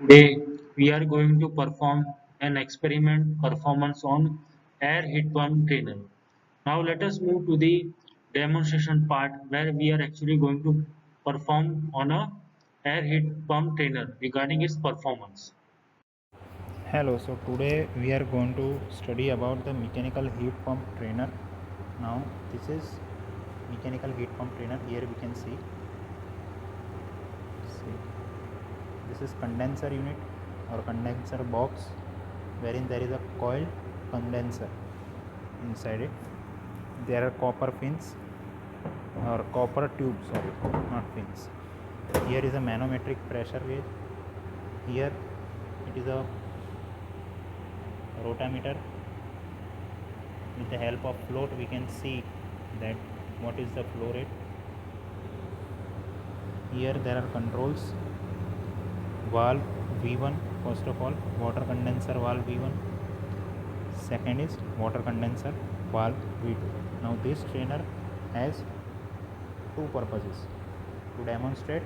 Today we are going to perform an experiment performance on air heat pump trainer. Now let us move to the demonstration part where we are actually going to perform on a air heat pump trainer regarding its performance. Hello, so today we are going to study about the mechanical heat pump trainer. Now this is mechanical heat pump trainer. Here we can see this is condenser unit or condenser box wherein there is a coiled condenser inside it. There are copper fins or copper tubes, sorry, not fins. Here is a manometric pressure gauge. Here it is a rotameter. With the help of float we can see that what is the flow rate. Here there are controls. Valve V1, first of all, water condenser valve V1. Second is water condenser valve V2. Now this trainer has two purposes: to demonstrate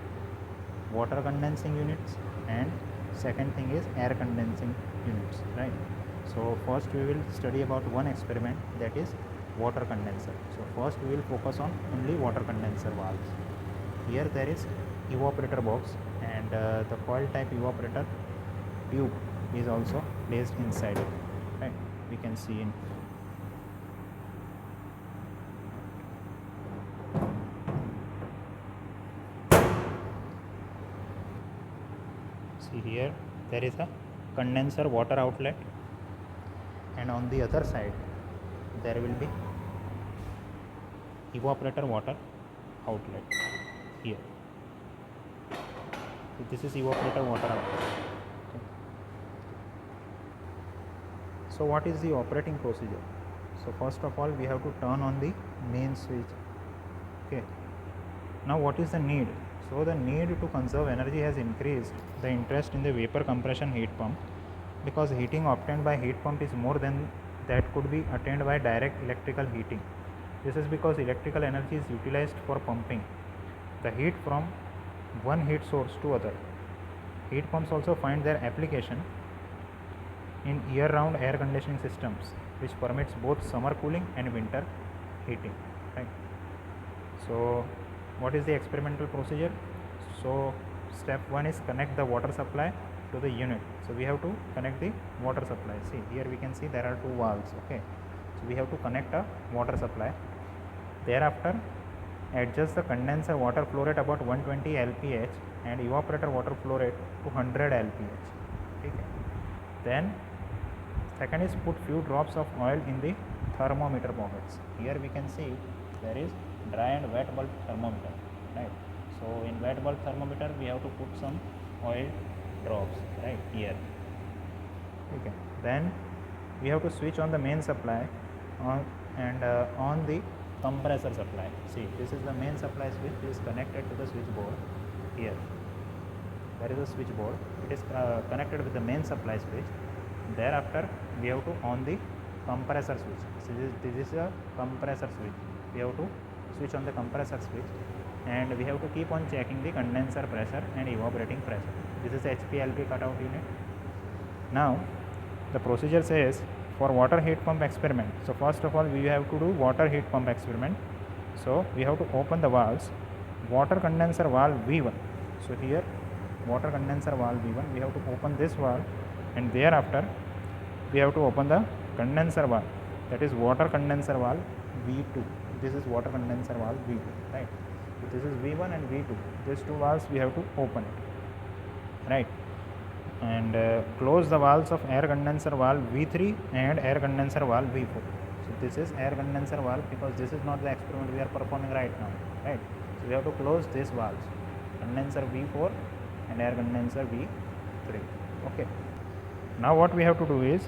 water condensing units, and second thing is air condensing units, right? So first we will study about one experiment, that is water condenser. So first we will focus on only water condenser valves. Here there is evaporator box, and the coil type evaporator tube is also placed inside it, right? We can see in see here there is a condenser water outlet, and on the other side there will be evaporator water outlet here. So this is evaporator water outlet. Okay. So what is the operating procedure? So first of all we have to turn on the main switch. Okay. Now what is the need? So the need to conserve energy has increased the interest in the vapor compression heat pump, because heating obtained by heat pump is more than that could be attained by direct electrical heating. This is because electrical energy is utilized for pumping the heat from one heat source to other. Heat pumps also find their application in year-round air conditioning systems, which permits both summer cooling and winter heating, right? So what is the experimental procedure? So step 1 is connect the water supply to the unit. So we have to connect the water supply. See here we can see there are two valves. Okay, so we have to connect a water supply. Thereafter adjust the condenser water flow rate about 120 lph and evaporator water flow rate to 100 lph. Okay. Then second is put few drops of oil in the thermometer pockets. Here we can see there is dry and wet bulb thermometer, right? So in wet bulb thermometer we have to put some oil drops, right here. Okay. Then we have to switch on the main supply on and on the compressor supply. See, this is the main supply switch, is connected to the switchboard. Here there is a switchboard, it is connected with the main supply switch. Thereafter we have to on the compressor switch. So this is a compressor switch. We have to switch on the compressor switch, and we have to keep on checking the condenser pressure and evaporating pressure. This is HPLP cutout unit. Now the procedure says for water heat pump experiment. So first of all we have to do water heat pump experiment. So we have to open the valves. Water condenser valve V1. So here water condenser valve V1, we have to open this valve, and thereafter we have to open the condenser valve, that is water condenser valve V2. This is water condenser valve V2, right? So this is V1 and V2. These two valves we have to open it, right? And close the valves of air condenser valve V3 and air condenser valve V4. So this is air condenser valve, because this is not the experiment we are performing right now, right? So we have to close these valves, condenser V4 and air condenser V3. Okay. Now what we have to do is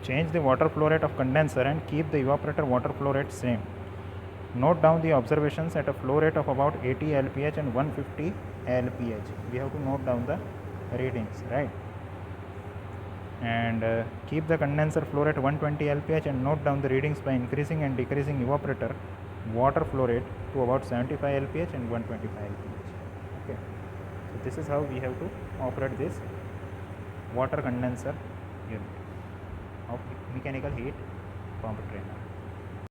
change the water flow rate of condenser and keep the evaporator water flow rate same. Note down the observations at a flow rate of about 80 lph and 150 lph. We have to note down the readings, right? And keep the condenser flow rate 120 lph and note down the readings by increasing and decreasing evaporator water flow rate to about 75 lph and 125 lph. Okay, so this is how we have to operate this water condenser unit of mechanical heat pump trainer.